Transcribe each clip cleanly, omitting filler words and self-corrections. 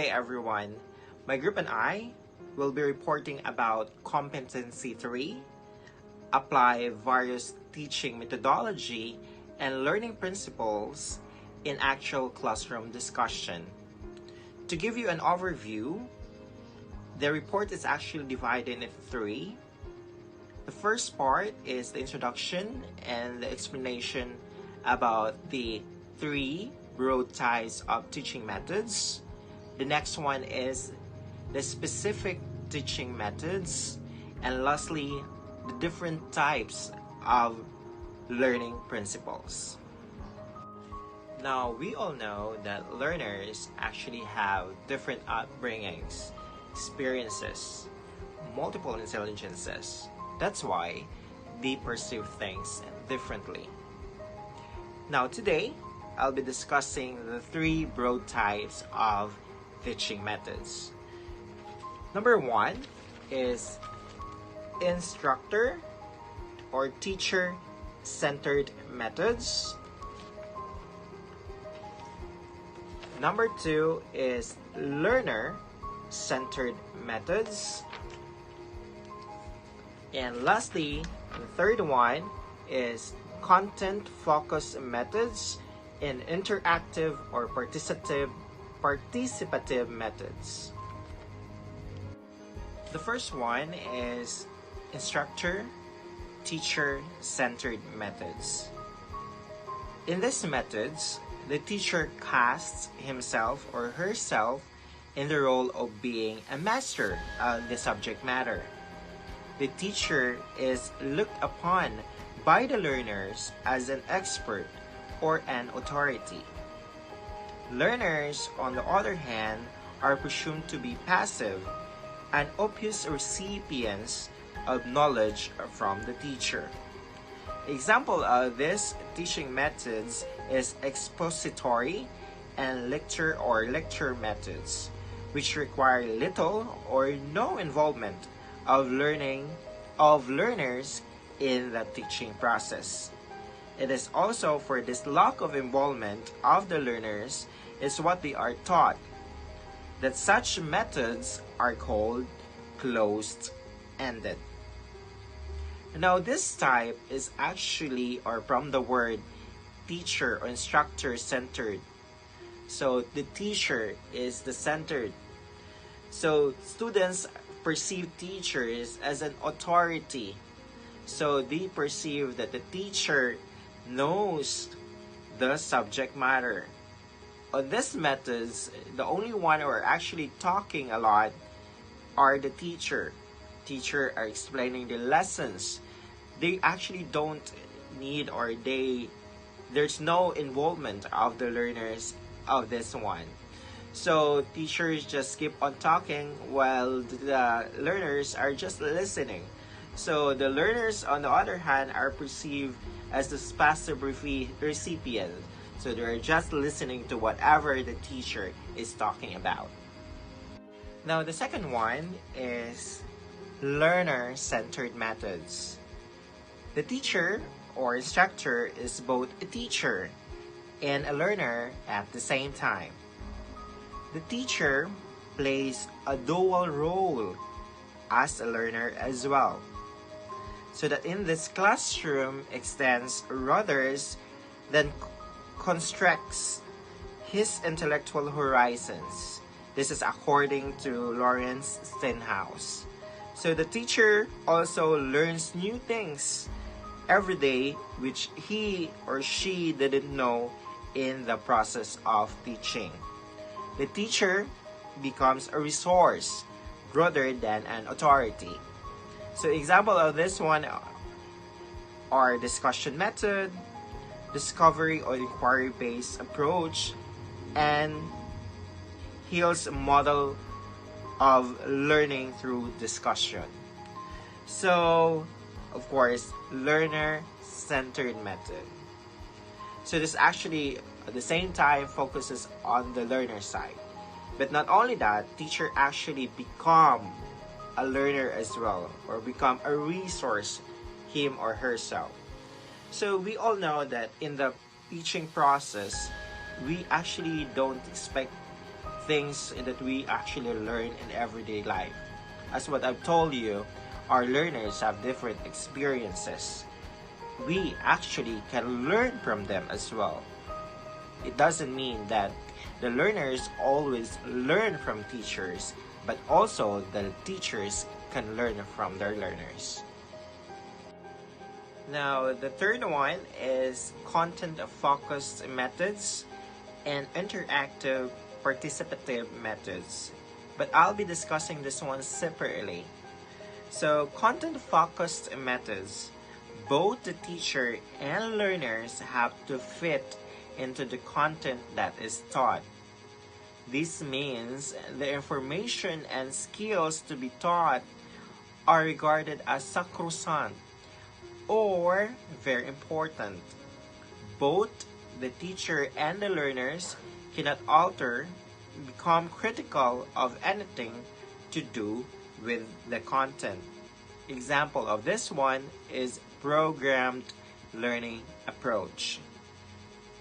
Hi everyone, my group and I will be reporting about Competency 3, apply various teaching methodology and learning principles in actual classroom discussion. To give you an overview, the report is actually divided into three. The first part is the introduction and the explanation about the three broad types of teaching methods. The next one is the specific teaching methods, and lastly, the different types of learning principles. Now, we all know that learners actually have different upbringings, experiences, multiple intelligences. That's why they perceive things differently. Now, today, I'll be discussing the three broad types of teaching methods. Number one is instructor or teacher-centered methods. Number two is learner-centered methods. And lastly, the third one is content-focused methods and interactive or participative methods. The first one is instructor teacher-centered methods. In these methods, the teacher casts himself or herself in the role of being a master of the subject matter. The teacher is looked upon by the learners as an expert or an authority. Learners, on the other hand, are presumed to be passive and obvious recipients of knowledge from the teacher. Example of these teaching methods is expository and lecture methods, which require little or no involvement of learners in the teaching process. It is also for this lack of involvement of the learners is what they are taught, that such methods are called closed-ended. Now, this type is actually or from the word teacher or instructor-centered. So the teacher is the centered. So students perceive teachers as an authority. So they perceive that the teacher knows the subject matter. On these methods, the only one who are actually talking a lot are the teacher. Teacher are explaining the lessons. They actually don't need or there's no involvement of the learners of this one. So teachers just keep on talking while the learners are just listening. So the learners, on the other hand, are perceived as the passive recipient. So they're just listening to whatever the teacher is talking about. Now, the second one is learner-centered methods. The teacher or instructor is both a teacher and a learner at the same time. The teacher plays a dual role as a learner as well, so that in this classroom extends rather than constricts his intellectual horizons. This is according to Lawrence Stenhouse. So the teacher also learns new things every day which he or she didn't know in the process of teaching. The teacher becomes a resource rather than an authority. So example of this one are discussion method, discovery or inquiry-based approach, and Hill's model of learning through discussion. So, of course, learner-centered method. So this actually at the same time focuses on the learner side. But not only that, teacher actually become a learner as well, or become a resource, him or herself. So we all know that in the teaching process, we actually don't expect things that we actually learn in everyday life. As what I've told you, our learners have different experiences. We actually can learn from them as well. It doesn't mean that the learners always learn from teachers, but also the teachers can learn from their learners. Now, the third one is content-focused methods and interactive participative methods. But I'll be discussing this one separately. So, content-focused methods, both the teacher and learners have to fit into the content that is taught. This means the information and skills to be taught are regarded as sacrosanct or very important. Both the teacher and the learners cannot alter, become critical of anything to do with the content. Example of this one is programmed learning approach.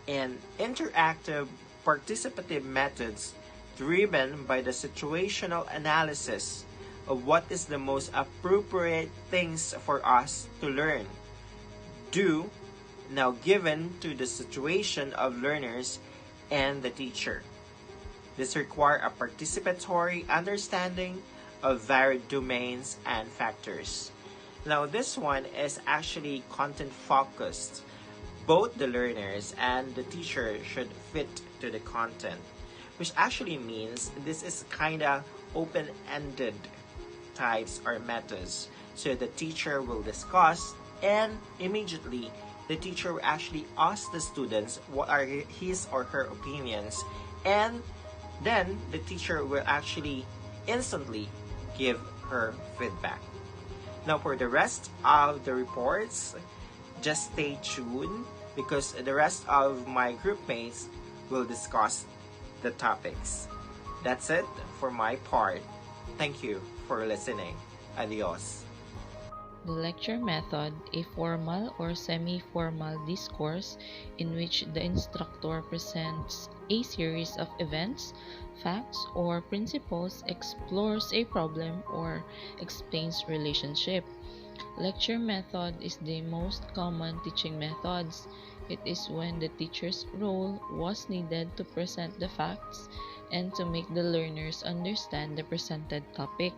And interactive participative methods driven by the situational analysis of what is the most appropriate things for us to learn, do, now given to the situation of learners and the teacher. This requires a participatory understanding of varied domains and factors. Now this one is actually content focused. Both the learners and the teacher should fit to the content, which actually means this is kind of open-ended types or methods. So the teacher will discuss, and immediately the teacher will actually ask the students what are his or her opinions, and then the teacher will actually instantly give her feedback. Now for the rest of the reports, just stay tuned because the rest of my group mates will discuss the topics. That's it for my part. Thank you for listening. Adios. The lecture method, a formal or semi-formal discourse in which the instructor presents a series of events, facts, or principles, explores a problem, or explains relationship. Lecture method is the most common teaching methods. It is when the teacher's role was needed to present the facts and to make the learners understand the presented topic.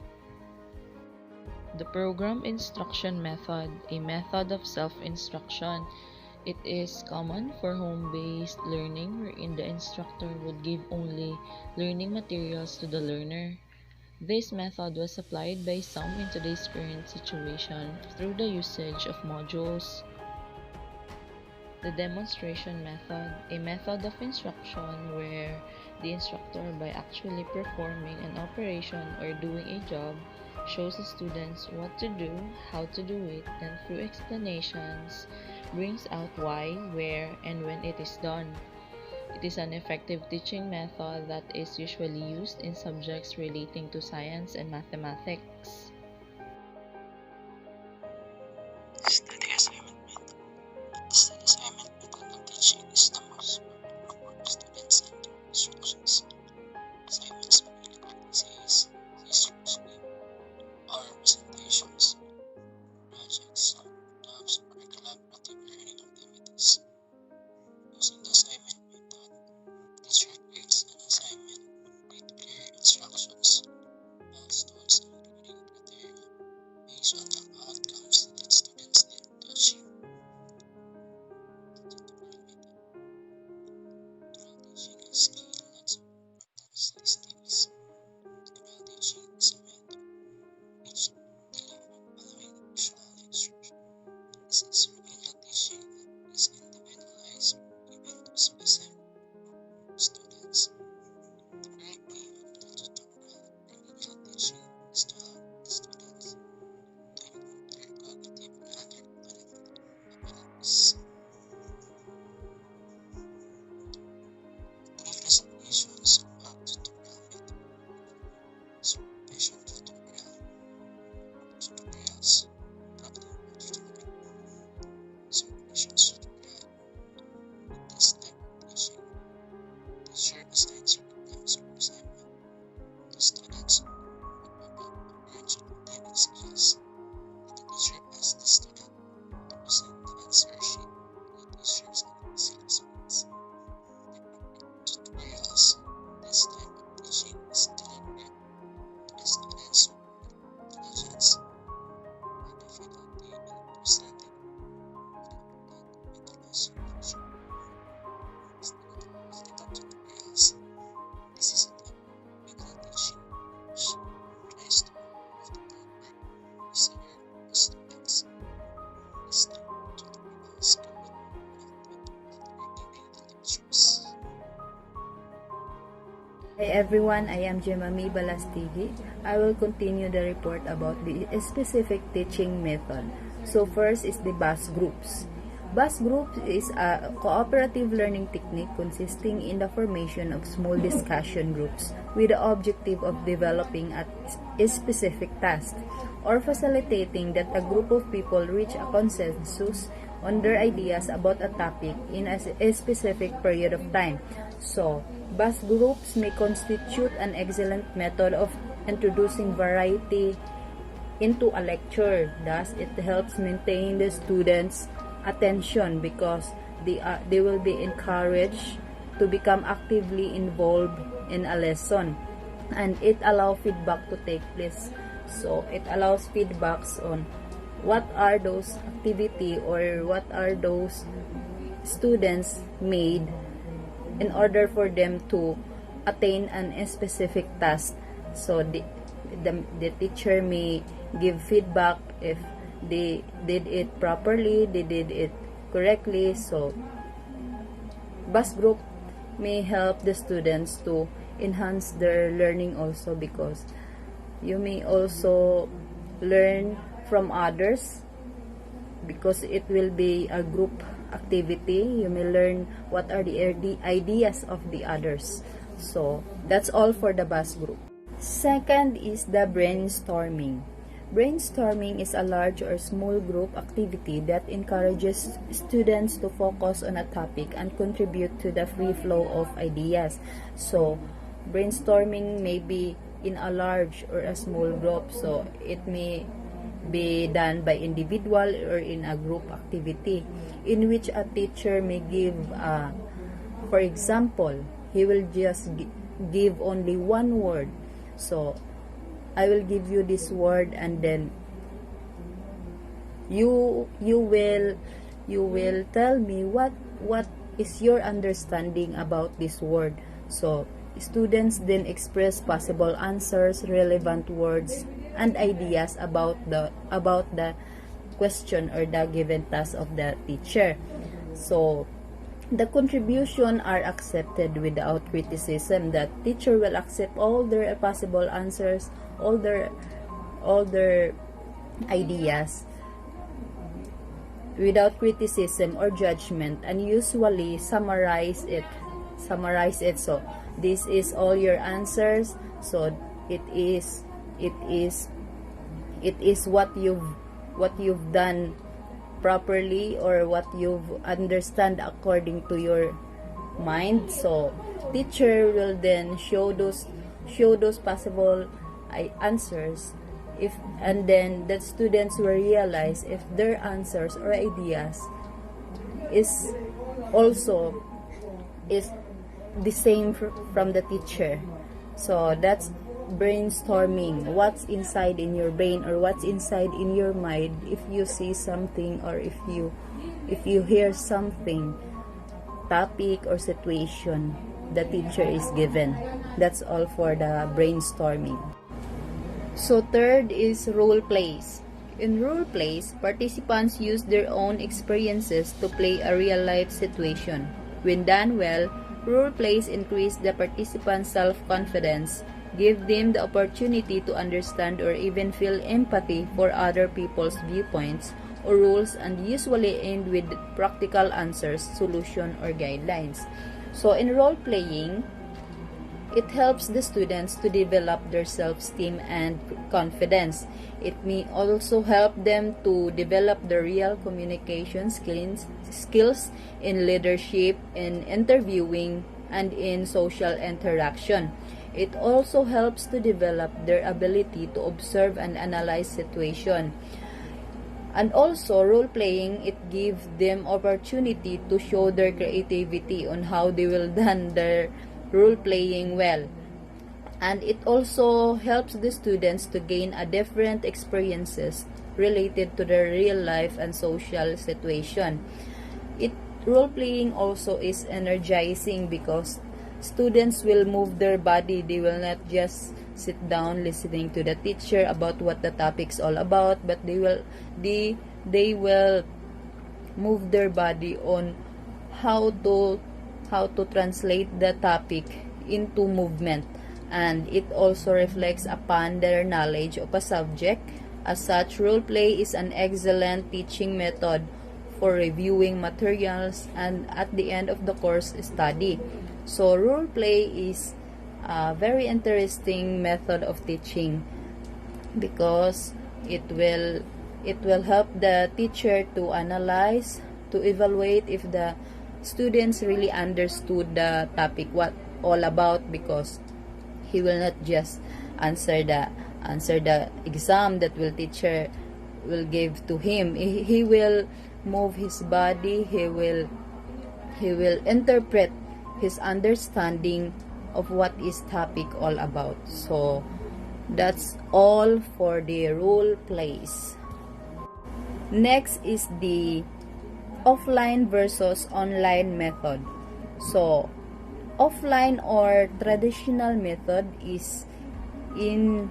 The program instruction method, a method of self-instruction. It is common for home-based learning wherein the instructor would give only learning materials to the learner. This method was applied by some in today's current situation through the usage of modules. The demonstration method, a method of instruction where the instructor, by actually performing an operation or doing a job, shows the students what to do, how to do it, and through explanations brings out why, where, and when it is done. It is an effective teaching method that is usually used in subjects relating to science and mathematics. Study assignment method. The study assignment method of teaching is the most popular for student-centered instructions. Assignments may record essays, thesis, or presentations, projects, jobs, or collaborative learning activities. Using the assignment method, the teacher creates an assignment with clear instructions, milestones, and grading criteria based on the outcomes that students need to achieve. The tutorial method. Tutorial teaching is key in lots of important statistics. Tutorial teaching is a method which delivered following a visual instruction. This is remedial teaching that is individualized given to specific students. The very aim of the tutorial remedial teaching is to help the students to improve their cognitive and other abilities. One of the skills, and the teacher asks the student to present the answer sheet to the teacher's easy response. Tutorials. This type of teaching is deliberate to the students with intelligence or difficulty in understanding with the lesson teacher. Critical tutorials. This is a typical teaching which tries to improve the proper procedure of students. These tutorials can be conducted after giving the lectures. Hi everyone, I am Jemami Balastigi. I will continue the report about the specific teaching method. So first is the bus groups. Bus groups is a cooperative learning technique consisting in the formation of small discussion groups with the objective of developing a specific task or facilitating that a group of people reach a consensus on their ideas about a topic in a specific period of time. So, bus groups may constitute an excellent method of introducing variety into a lecture. Thus, it helps maintain the students' attention because they will be encouraged to become actively involved in a lesson, and it allows feedback to take place. So, it allows feedbacks on what are those activity or what are those students made in order for them to attain an specific task. So the teacher may give feedback if they did it properly, they did it correctly. So bus group may help the students to enhance their learning also, because you may also learn from others because it will be a group activity. You may learn what are the ideas of the others. So that's all for the bus group. Second is the brainstorming. Brainstorming is a large or small group activity that encourages students to focus on a topic and contribute to the free flow of ideas. So brainstorming may be in a large or a small group. So it may be done by individual or in a group activity in which a teacher may give for example, he will just give only one word. So I will give you this word, and then you will tell me what is your understanding about this word. So students then express possible answers, relevant words, and ideas about the question or the given task of the teacher. So the contribution are accepted without criticism. The teacher will accept all their possible answers, all their ideas without criticism or judgment, and usually summarize it. So this is all your answers. So it is what you've done properly, or what you've understand according to your mind. So teacher will then show those possible answers, and then the students will realize if their answers or ideas is also is the same from the teacher. So that's brainstorming, what's inside in your brain or what's inside in your mind. If you see something, or if you hear something, topic or situation the teacher is given. That's all for the brainstorming. So third is role plays. In role plays, participants use their own experiences to play a real life situation. When done well, role plays increase the participants' self-confidence, give them the opportunity to understand or even feel empathy for other people's viewpoints or rules, and usually end with practical answers, solution, or guidelines. So in role playing, it helps the students to develop their self-esteem and confidence. It may also help them to develop the real communication skills in leadership, in interviewing, and in social interaction. It also helps to develop their ability to observe and analyze situation. And also, role-playing, it gives them opportunity to show their creativity on how they will done their role-playing well. And it also helps the students to gain a different experiences related to their real life and social situation. Role-playing also is energizing because students will move their body. They will not just sit down listening to the teacher about what the topic's all about, but they will move their body on how to translate the topic into movement, and it also reflects upon their knowledge of a subject. As such, role play is an excellent teaching method for reviewing materials and at the end of the course study. So role play is a very interesting method of teaching because it will help the teacher to analyze, to evaluate if the students really understood the topic what all about, because he will not just answer the exam that will teacher will give to him. He will move his body. He will interpret his understanding of what is topic all about. So that's all for the role plays. Next is the offline versus online method. So offline or traditional method is in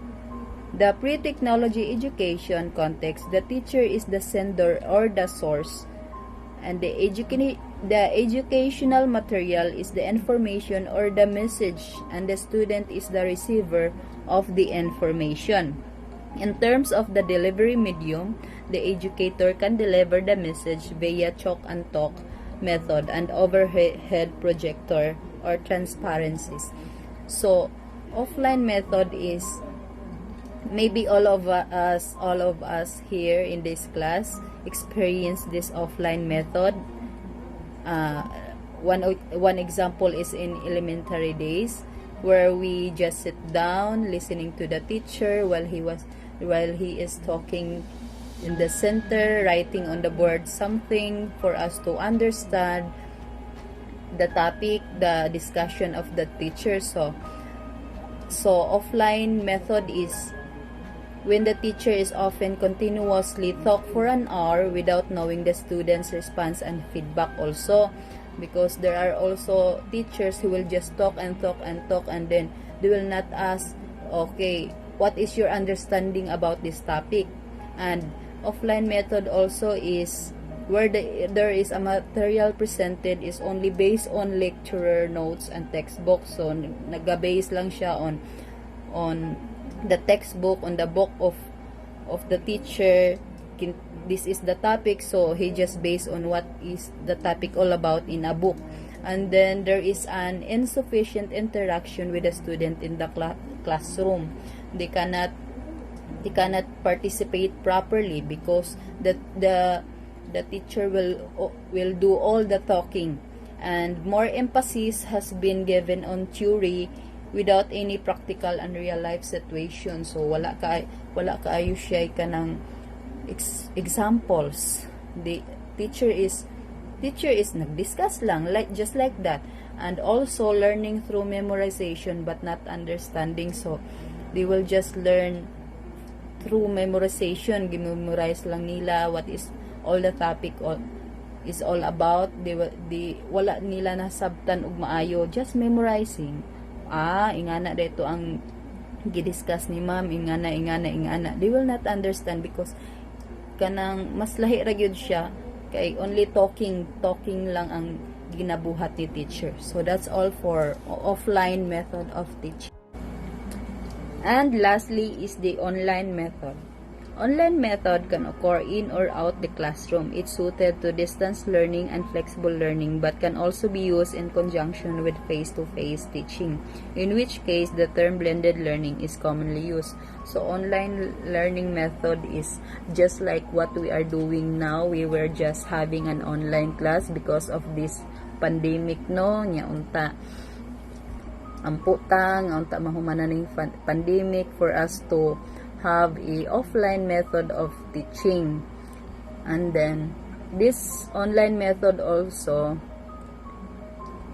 the pre-technology education context. The teacher is the sender or the source, and the educational material is the information or the message, and the student is the receiver of the information. In terms of the delivery medium, the educator can deliver the message via chalk and talk method and overhead projector or transparencies. So offline method is, maybe all of us here in this class experience this offline method. One example is in elementary days, where we just sit down listening to the teacher while he is talking in the center, writing on the board something for us to understand the topic, the discussion of the teacher. So offline method is when the teacher is often continuously talk for an hour without knowing the student's response and feedback also, because there are also teachers who will just talk and then they will not ask, okay, what is your understanding about this topic? And offline method also is where there is a material presented is only based on lecturer notes and textbook. So naga-base lang siya on the textbook, on the book of the teacher. This is the topic, so he just based on what is the topic all about in a book. And then there is an insufficient interaction with the student in the classroom. They cannot participate properly because the teacher will do all the talking, and more emphasis has been given on theory without any practical and real life situation. So wala kaayo siya kanang examples. The teacher is nag-discuss lang just like that, and also learning through memorization but not understanding. So they will just learn through memorization. Gimemorize lang nila what is all the topic is all about. They wala nila nasabtan og maayo, just memorizing. Ingana dito ang gidiscuss ni ma'am, ingana. They will not understand because kanang mas lahi ra gyud siya kay only talking lang ang ginabuhat ni teacher. So that's all for offline method of teaching. And lastly is the online method. Online method can occur in or out the classroom. It's suited to distance learning and flexible learning, but can also be used in conjunction with face-to-face teaching, in which case the term blended learning is commonly used. So online learning method is just like what we are doing now. We were just having an online class because of this pandemic, no? Nya unta amputang unta mahumanan ning pandemic for us to have a offline method of teaching. And then this online method also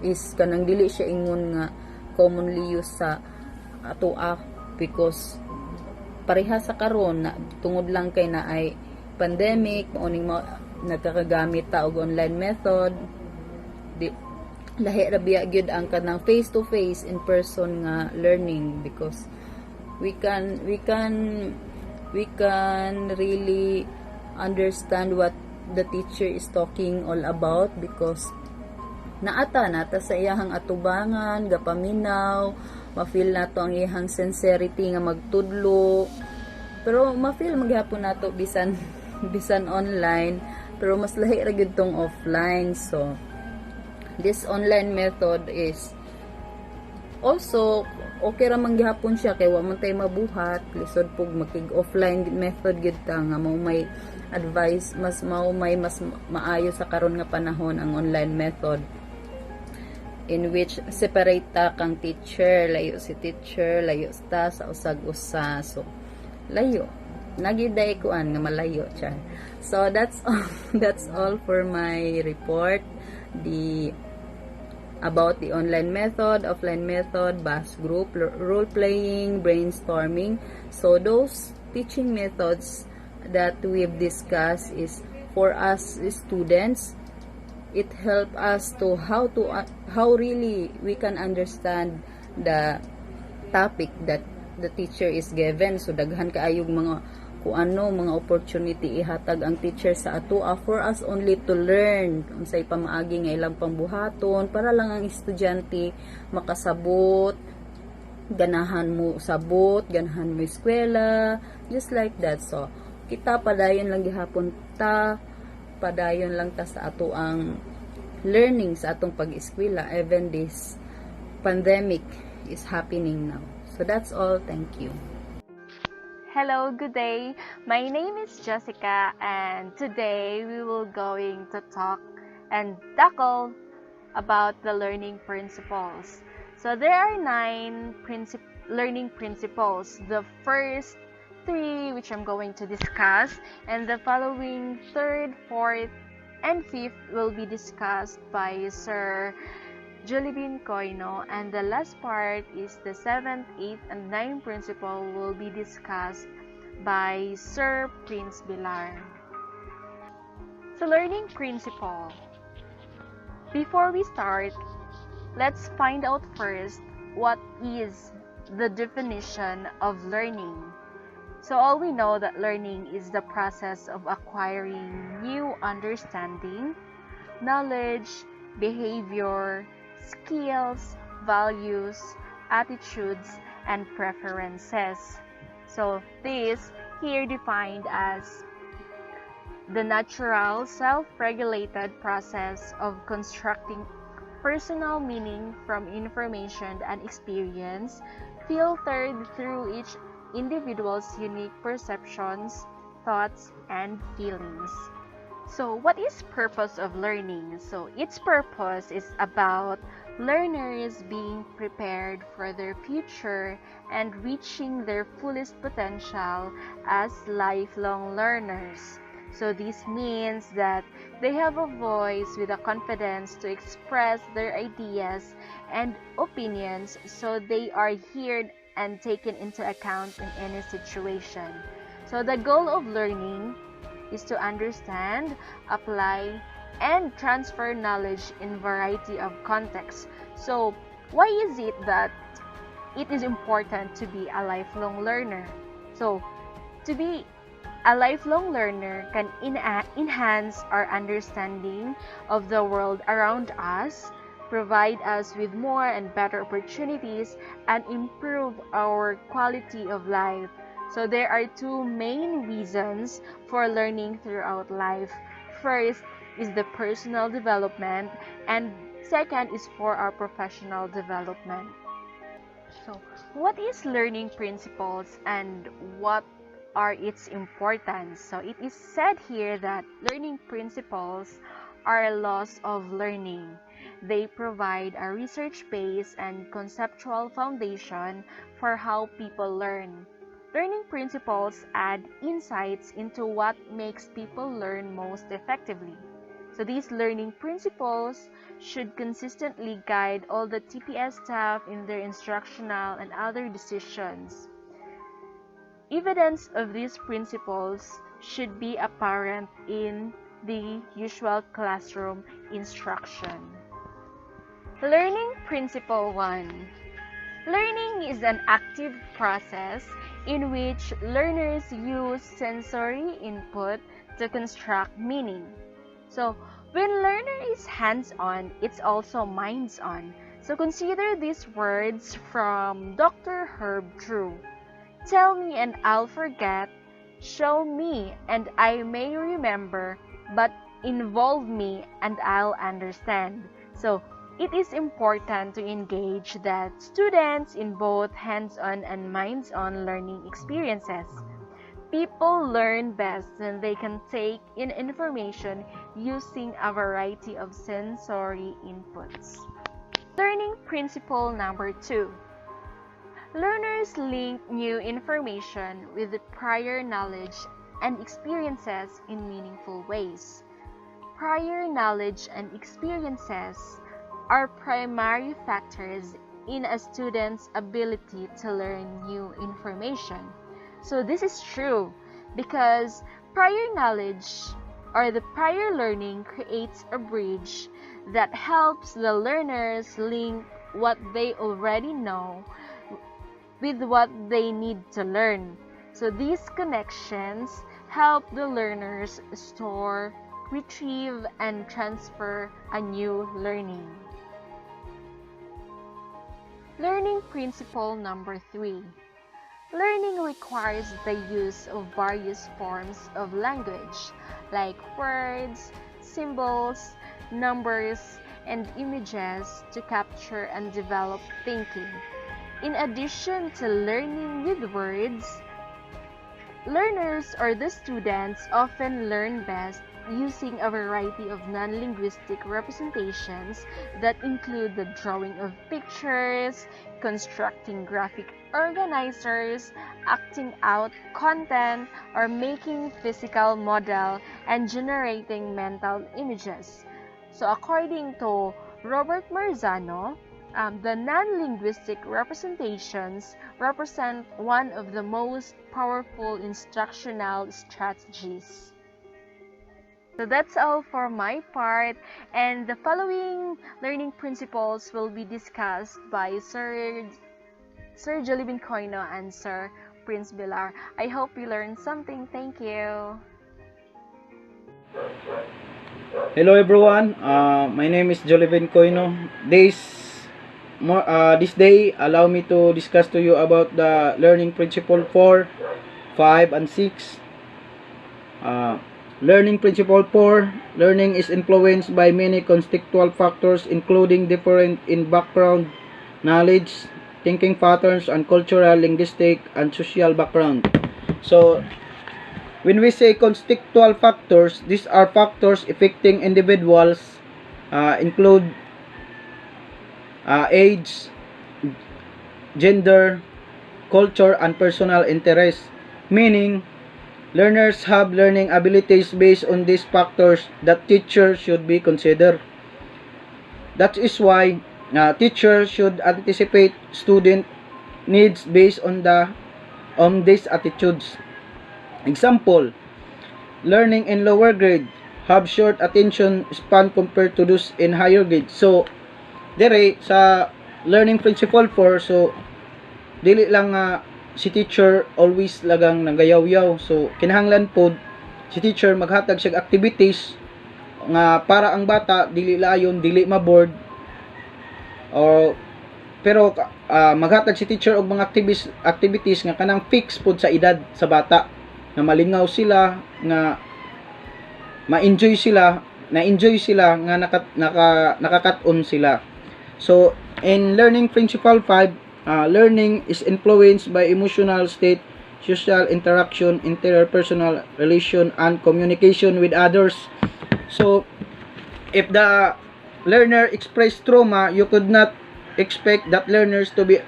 is kanang dili siya ingon nga commonly used sa atoa, because pareha sa karon na tungod lang kay na ay pandemic mauning nagkakagamit ta og online method, di lahi ra biya gyud ang kanang face to face in person nga learning, because we can really understand what the teacher is talking all about, because nata sa iyahang atubangan gapaminaw, ma-feel nato ang iyahang sincerity nga magtudlo, pero ma-feel maghapon nato bisan online, pero mas lahi ra gyud tong offline. So this online method is also okay ra man gihapon siya kay wa man tay mabuhat, lisod pug makig offline method gid ta nga mao may advice, mas maayo sa karon nga panahon ang online method, in which separate ta kang teacher, layo si teacher, layo ta sa usag-usa. So layo nagiday kuan nga malayo siya. So that's all for my report about the online method, offline method, BAS group, role playing, brainstorming. So those teaching methods that we've discussed is for us students. It helps us to how really we can understand the topic that the teacher is given. So daghan kaayog mga mga opportunity ihatag ang teacher sa atoa for us only to learn unsay pamaagi nga ilang pambuhaton para lang ang estudyante makasabot, ganahan mo sabot, ganahan mo eskwela, just like that. So kita padayon lang gihapon ta, padayon lang ta sa ato ang learning sa atong pag-eskwela even this pandemic is happening now. So that's all. Thank you. Hello, good day. My name is Jessica, and today we will going to talk and tackle about the learning principles. So there are 9 learning principles. The first 3 which I'm going to discuss, and the following 3rd, 4th, and 5th will be discussed by Sir Jolibin Coino, and the last part is the 7th, 8th, and 9th principle will be discussed by Sir Prince Bilar. So learning principle. Before we start, let's find out first what is the definition of learning. So all we know that learning is the process of acquiring new understanding, knowledge, behavior, skills, values, attitudes, and preferences. So this here defined as the natural, self-regulated process of constructing personal meaning from information and experience filtered through each individual's unique perceptions, thoughts, and feelings. So what is purpose of learning? So its purpose is about learners being prepared for their future and reaching their fullest potential as lifelong learners. So this means that they have a voice with a confidence to express their ideas and opinions, so they are heard and taken into account in any situation. So the goal of learning is to understand, apply, and transfer knowledge in variety of contexts. So why is it that it is important to be a lifelong learner? So to be a lifelong learner can enhance our understanding of the world around us, provide us with more and better opportunities, and improve our quality of life. So there are 2 main reasons for learning throughout life. First is the personal development, and second is for our professional development. So what is learning principles and what are its importance? So it is said here that learning principles are laws of learning. They provide a research-based and conceptual foundation for how people learn. Learning principles add insights into what makes people learn most effectively. So these learning principles should consistently guide all the TPS staff in their instructional and other decisions. Evidence of these principles should be apparent in the usual classroom instruction. Learning Principle 1. Learning is an active process in which learners use sensory input to construct meaning. So, when learner is hands-on, it's also minds-on. So consider these words from Dr. Herb Drew. Tell me and I'll forget, show me and I may remember, but involve me and I'll understand. So, it is important to engage that students in both hands-on and minds-on learning experiences. People learn best when they can take in information using a variety of sensory inputs. Learning Principle number 2. Learners link new information with the prior knowledge and experiences in meaningful ways. Prior knowledge and experiences are primary factors in a student's ability to learn new information. So this is true because prior knowledge or the prior learning creates a bridge that helps the learners link what they already know with what they need to learn. So these connections help the learners store, retrieve, and transfer a new learning. Learning Principle number 3. Learning requires the use of various forms of language, like words, symbols, numbers, and images to capture and develop thinking. In addition to learning with words, learners or the students often learn best using a variety of non-linguistic representations that include the drawing of pictures, constructing graphic organizers, acting out content, or making physical model and generating mental images. So according to Robert Marzano, the non-linguistic representations represent one of the most powerful instructional strategies. So that's all for my part, and the following learning principles will be discussed by Sir Jolibin Coino and Sir Prince Bilar. I hope you learned something. Thank you. Hello everyone, my name is Jolivin Coino. This day, allow me to discuss to you about the learning principle 4, 5, and 6. Learning principle 4, learning is influenced by many contextual factors including different in background, knowledge, thinking patterns, and cultural, linguistic, and social background. So, when we say contextual factors, these are factors affecting individuals, include age, gender, culture, and personal interest. Meaning, learners have learning abilities based on these factors that teachers should be considered. That is why teachers should anticipate student needs based on these attitudes. Example, learning in lower grade have short attention span compared to those in higher grade. So, dire sa learning principle 4, so dili lang si teacher always lagang nagayaw-yaw. So, kinahanglan pod si teacher maghatag sig activities nga para ang bata dili layon, dili ma-bored. Pero maghatag si teacher og mga activities nga kanang fix pod sa edad sa bata, na malingaw sila, nga ma-enjoy sila, na-enjoy sila, nga nakakat-on sila. So, in learning principle 5, learning is influenced by emotional state, social interaction, interpersonal relation, and communication with others. So, if the learner express trauma, you could not expect that learners to be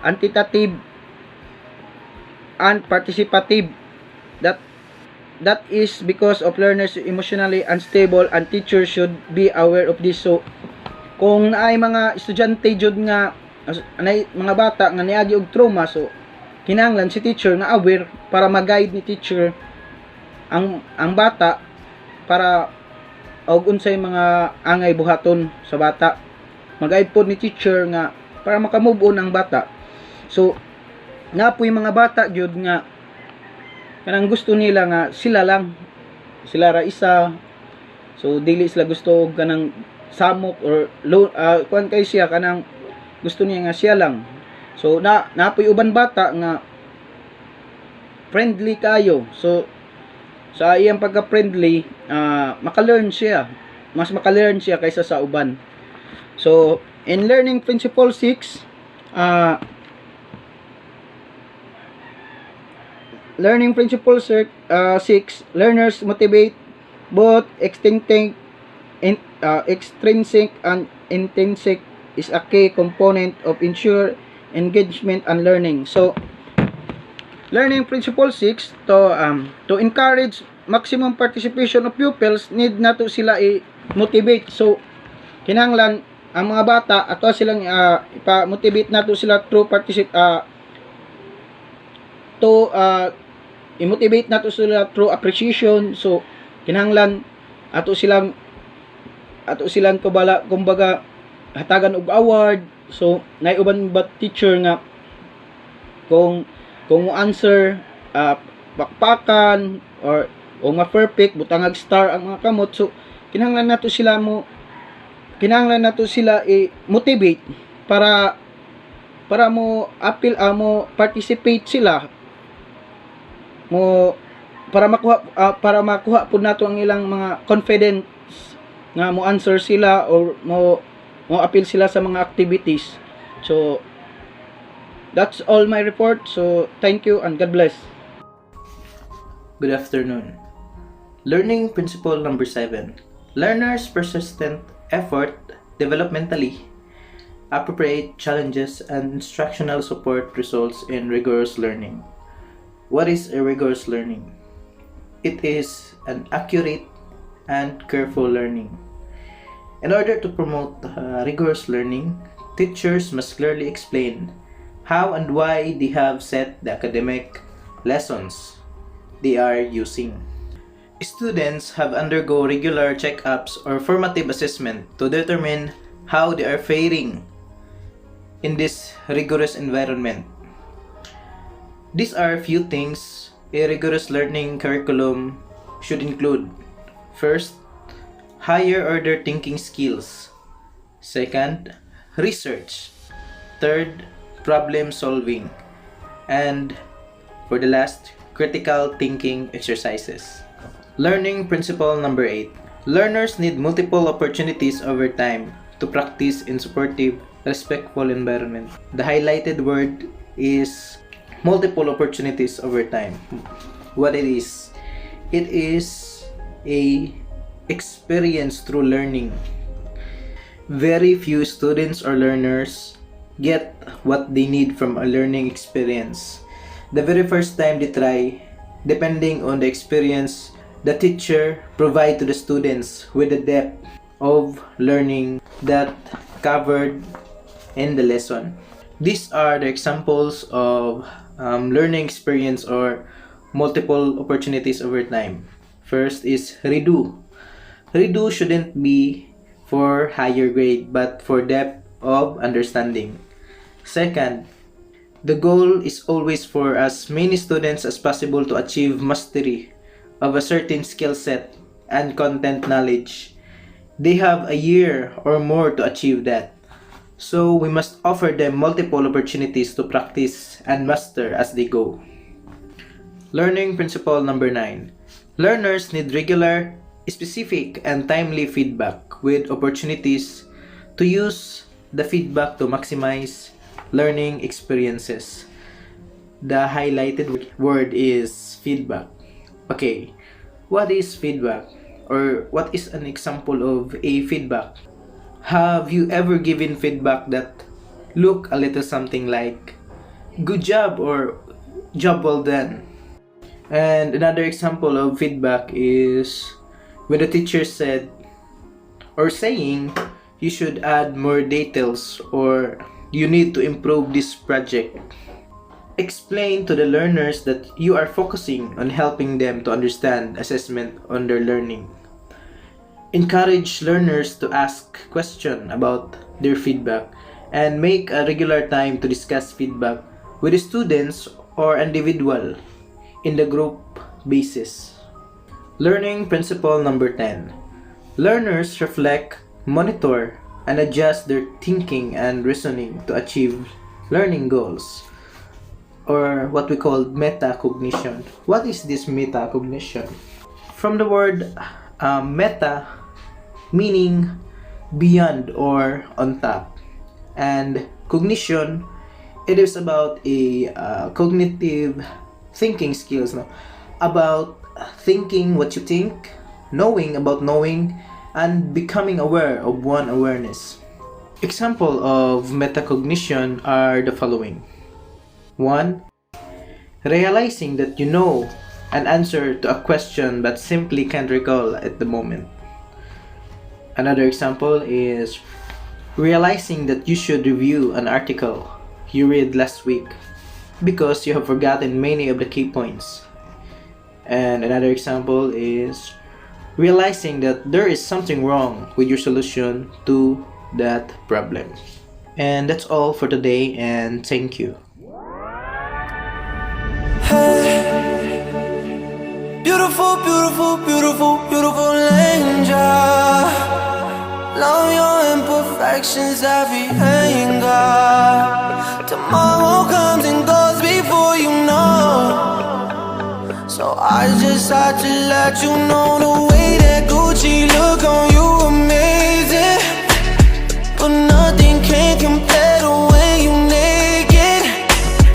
antitative and participative. That is because of learners emotionally unstable, and teachers should be aware of this. So kung naay mga estudyante jud nga mga bata nga niagi og trauma, so kinahanglan si teacher nga aware para mag-guide ni teacher ang bata para og unsay mga angay buhaton sa bata. Mag-guide po ni teacher nga para makamove on ang bata. So napoy mga bata gyud nga kanang gusto nila nga sila ra isa, so dili sila gusto kanang samok or kuan kay siya kanang gusto niya nga siya lang. So napoy uban bata nga friendly kayo, so sa iyang pagka-friendly mas maka-learn siya kaysa sa uban. So in learning principle 6, learning principle 6, learners motivate both extrinsic and intrinsic is a key component of ensure engagement and learning. So learning principle 6, to encourage maximum participation of pupils, need nato sila i-motivate. So kinahanglan ang mga bata ato silang ipa-motivate nato sila through i-motivate nato sila through appreciation. So kinahanglan ato silang kumbaga hatagan og award. So nay uban ba teacher nga kung mo answer pakpakan or ma-perfect butangag star ang mga kamot. So kinahanglan nato sila i-motivate para mo appeal mo participate sila para makuha po nato ang ilang mga confidence nga mo answer sila or mo appeal sila sa mga activities. So that's all my report. So thank you and God bless. Good afternoon. Learning principle number 7. Learners' persistent effort, developmentally appropriate challenges, and instructional support results in rigorous learning. What is a rigorous learning? It is an accurate and careful learning. In order to promote rigorous learning, teachers must clearly explain how and why they have set the academic lessons they are using. Students have undergo regular checkups or formative assessment to determine how they are faring in this rigorous environment. These are a few things a rigorous learning curriculum should include. First, higher order thinking skills. Second, research. Third, problem solving. And for the last, critical thinking exercises. Learning principle number 8. Learners need multiple opportunities over time to practice in supportive, respectful environment. The highlighted word is multiple opportunities over time. What it is a experience through learning. Very few students or learners get what they need from a learning experience the very first time they try, depending on the experience the teacher provide to the students with the depth of learning that covered in the lesson. These are the examples of learning experience or multiple opportunities over time. First is redo. Redo shouldn't be for higher grade but for depth of understanding. Second, the goal is always for as many students as possible to achieve mastery of a certain skill set and content knowledge. They have a year or more to achieve that. So we must offer them multiple opportunities to practice and master as they go. Learning principle number 9. Learners need regular, specific, and timely feedback with opportunities to use the feedback to maximize learning experiences. The highlighted word is feedback. Okay, what is feedback? Or what is an example of a feedback? Have you ever given feedback that look a little something like good job or job well done? And another example of feedback is when the teacher said or saying you should add more details or you need to improve this project. Explain to the learners that you are focusing on helping them to understand assessment on their learning. Encourage learners to ask questions about their feedback and make a regular time to discuss feedback with the students or individual in the group basis. Learning principle number 10. Learners reflect, monitor, and adjust their thinking and reasoning to achieve learning goals, or what we call metacognition. What is this metacognition? From the word meta, meaning beyond or on top, and cognition, it is about a cognitive thinking skills, no? About thinking what you think, knowing about knowing, and becoming aware of one awareness. Example of metacognition are the following. 1. Realizing that you know an answer to a question but simply can't recall at the moment. Another example is realizing that you should review an article you read last week because you have forgotten many of the key points. And another example is realizing that there is something wrong with your solution to that problem. And that's all for today, and thank you. Beautiful, beautiful, beautiful, beautiful angel. Love your imperfections, every anger. Tomorrow comes and goes before you know. So I just had to let you know the way